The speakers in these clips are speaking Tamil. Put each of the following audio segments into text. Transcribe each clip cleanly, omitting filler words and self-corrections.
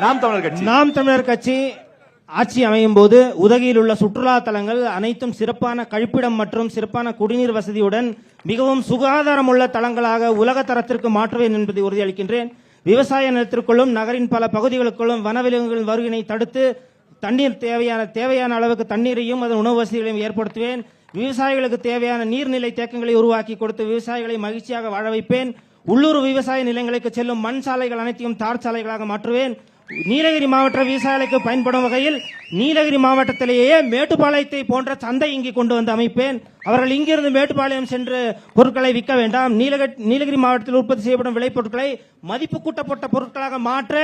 நாம் தமிழர் கட்சி ஆட்சி அமையும் போது உதகையில் உள்ள சுற்றுலா தலங்கள் அனைத்தும் சிறப்பான கழிப்பிடம் மற்றும் சிறப்பான குடிநீர் வசதியுடன் மிகவும் சுகாதாரமுள்ள தலங்களாக உலக தரத்திற்கு மாற்றுவேன் என்பதை உறுதியளிக்கின்றேன். விவசாய நிலத்திற்குள்ளும் நகரின் பல பகுதிகளுக்குள்ளும் வனவிலங்குகளின் வருகினை தடுத்து தண்ணீர் தேவையான அளவுக்கு தண்ணீரையும் அதன் உணவு வசதிகளையும் ஏற்படுத்துவேன். விவசாயிகளுக்கு தேவையான நீர்நிலை தேக்கங்களை உருவாக்கி கொடுத்து விவசாயிகளை மகிழ்ச்சியாக வாழ வைப்பேன். உள்ளூர் விவசாய நிலங்களுக்கு செல்லும் மண் சாலைகள் அனைத்தையும் தார் சாலைகளாக மாற்றுவேன். நீலகிரி மாவட்ட விவசாயிகளுக்கு பயன்படும் வகையில் நீலகிரி மாவட்டத்திலேயே மேட்டுப்பாளையத்தை போன்ற சந்தை இங்கு கொண்டு வந்து அமைப்பேன். அவர்கள் இங்கிருந்து மேட்டுப்பாளையம் சென்று பொருட்களை விற்க வேண்டாம். நீலகிரி மாவட்டத்தில் உற்பத்தி செய்யப்படும் விளைபொருட்களை மதிப்பு கூட்டப்பட்ட பொருட்களாக மாற்ற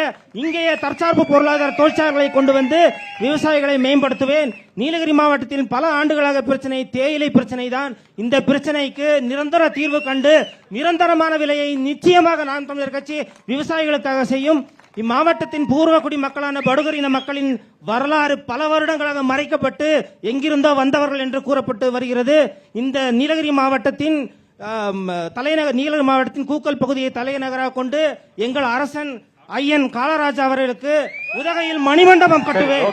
இங்கேயே தற்சார்பு பொருளாதார தொழிற்சாலைகளை கொண்டு வந்து விவசாயிகளை மேம்படுத்துவேன். நீலகிரி மாவட்டத்தில் பல ஆண்டுகளாக பிரச்சனை தேயிலை பிரச்சனை தான். இந்த பிரச்சனைக்கு நிரந்தர தீர்வு கண்டு நிரந்தரமான விலையை நிச்சயமாக நாம் தமிழர் கட்சி விவசாயிகளுக்காக செய்யும். இம்மாவட்டத்தின் பூர்வகுடி மக்களான படுகர் இன மக்களின் வரலாறு பல வருடங்களாக மறைக்கப்பட்டு எங்கிருந்தோ வந்தவர்கள் என்று கூறப்பட்டு வருகிறது. இந்த நீலகிரி மாவட்டத்தின் நீலகிரி மாவட்டத்தின் கூக்கல் பகுதியை தலைநகராக கொண்டு எங்கள் அரசன் ஐயன் காலராஜா அவர்களுக்கு உதகையில் மணிமண்டபம் கட்டுவேன்.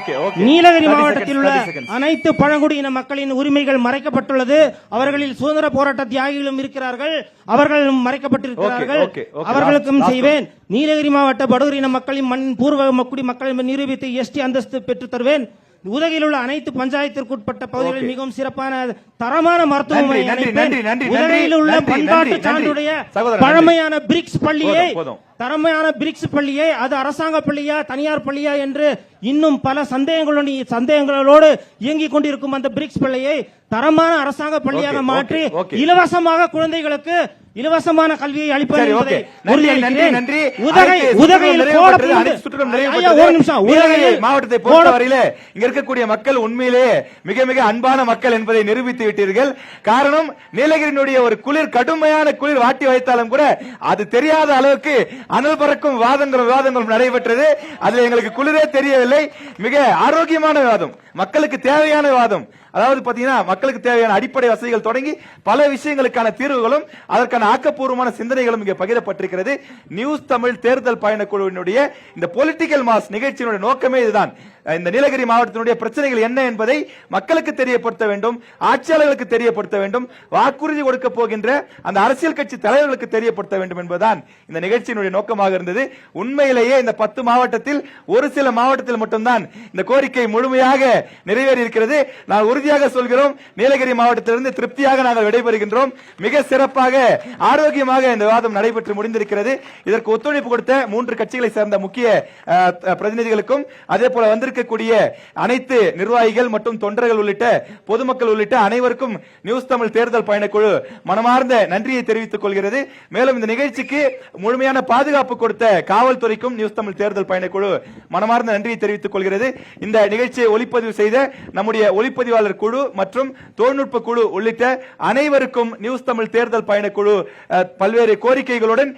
நீலகிரி மாவட்டத்தில் உள்ள அனைத்து பழங்குடியின மக்களின் உரிமைகள் மறைக்கப்பட்டுள்ளது. அவர்களில் சுதந்திர போராட்ட தியாகிகளும் இருக்கிறார்கள், அவர்களும் மறைக்கப்பட்டிருக்கிறார்கள். அவர்களுக்கும் செய்வேன். நீலகிரி மாவட்ட படுகரின மக்களின் மண்ணின் பூர்வ குடி மக்களின் நிரூபித்து எஸ்டி அந்தஸ்து பெற்றுத் தருவேன். உதகையில் உள்ள அனைத்து பஞ்சாயத்திற்குட்பட்ட பகுதிகளில் மிகவும் சிறப்பான தரமான மருத்துவமனை உதகையில் உள்ள பண்பாட்டு சான்றுடைய பழமையான பிரிக்ஸ் பள்ளியை தரமையான பிரிக்ஸ் பள்ளியை அது அரசாங்க பள்ளியா தனியார் பள்ளியா என்று இன்னும் பல சந்தேகங்களோடு இயங்கிக் கொண்டிருக்கும் அந்த பிரிக்ஸ் பள்ளியை தரமான அரசாங்க பள்ளியாக மாற்றி இலவசமாக குழந்தைகளுக்கு இலவசமான கல்வியை அளிப்பது மாவட்டத்தை பொறுத்தவரையிலே இங்க இருக்கக்கூடிய மக்கள் உண்மையிலேயே மிக மிக அன்பான மக்கள் என்பதை நிரூபித்து விட்டீர்கள். காரணம், நீலகிரியினுடைய ஒரு குளிர், கடுமையான குளிர் வாட்டி வைத்தாலும் கூட அது தெரியாத அளவுக்கு அனல் பறக்கும் விவாதங்களும் நடைபெற்றது. அதில் எங்களுக்கு குளிரே தெரியவில்லை. மிக ஆரோக்கியமான விவாதம், மக்களுக்கு தேவையான விவாதம். அதாவது பாத்தீங்கன்னா மக்களுக்கு தேவையான அடிப்படை வசதிகள் தொடங்கி பல விஷயங்களுக்கான தீர்வுகளும் அதற்கான ஆக்கப்பூர்வமான சிந்தனைகளும் இங்கே பகிரப்பட்டிருக்கிறது. நியூஸ் தமிழ் தேர்தல் பயணக்குழுவினுடைய இந்த பொலிட்டிக்கல் மாஸ் நிகழ்ச்சியினுடைய நோக்கமே இதுதான். இந்த நீலகிரி மாவட்டத்தினுடைய பிரச்சனைகள் என்ன என்பதை மக்களுக்கு தெரியப்படுத்த வேண்டும், ஆட்சியாளர்களுக்கு தெரியப்படுத்த வேண்டும், வாக்குறுதி கொடுக்க போகின்ற அந்த அரசியல் கட்சி தலைவர்களுக்கு தெரியப்படுத்த வேண்டும் என்பதுதான் இந்த நிகழ்ச்சியினுடைய நோக்கமாக இருந்தது. உண்மையிலேயே இந்த 10 மாவட்டத்தில் ஒரு சில மாவட்டத்தில் மட்டும்தான் இந்த கோரிக்கை முழுமையாக நிறைவேறி இருக்கிறது. நான் உறுதியாக சொல்கிறோம், நீலகிரி மாவட்டத்திலிருந்து திருப்தியாக நாங்கள் விடைபெறுகின்றோம். மிக சிறப்பாக ஆரோக்கியமாக இந்த விவாதம் நடைபெற்று முடிந்திருக்கிறது. இதற்கு ஒத்துழைப்பு கொடுத்த 3 கட்சிகளை சேர்ந்த முக்கிய பிரதிநிதிகளுக்கும் அதே போல வந்திருக்கக்கூடிய அனைத்து நிர்வாகிகள் மற்றும் தொண்டர்கள் உள்ளிட்ட பொதுமக்கள் உள்ளிட்ட அனைவருக்கும் நியூஸ் தமிழ் தேர்தல் பயணக்குழு மனமார்ந்த நன்றியை தெரிவித்துக் கொள்கிறது. மேலும் இந்த நிகழ்ச்சிக்கு முழுமையான பாதுகாப்பு கொடுத்த காவல்துறைக்கும் நியூஸ் தமிழ் தேர்தல் பயணக்குழு மனமார்ந்த நன்றியை தெரிவித்துக் கொள்கிறது. இந்த நிகழ்ச்சியை ஒளிப்பதிவு செய்த நம்முடைய ஒளிப்பதிவாளர் குழு மற்றும் தொழில்நுட்ப குழு உள்ளிட்ட அனைவருக்கும் நியூஸ் தமிழ் தேர்தல் பயணக்குழு பல்வேறு கோரிக்கைகளுடன்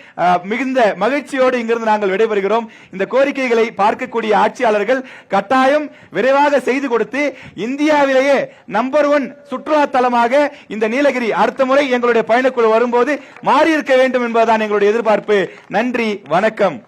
மிகுந்த மகிழ்ச்சியோடு இங்கிருந்து நாங்கள் விடைபெறுகிறோம். இந்த கோரிக்கைகளை பார்க்கக்கூடிய ஆட்சியாளர்கள் கட்டாயம் விரைவாக செய்து கொடுத்து இந்தியாவிலேயே நம்பர் 1 சுற்றுலா தலமாக இந்த நீலகிரி அடுத்த முறை எங்களுடைய பயணக்குழு வரும்போது மாறி இருக்க வேண்டும் என்பதுதான் எங்களுடைய எதிர்பார்ப்பு. நன்றி, வணக்கம்.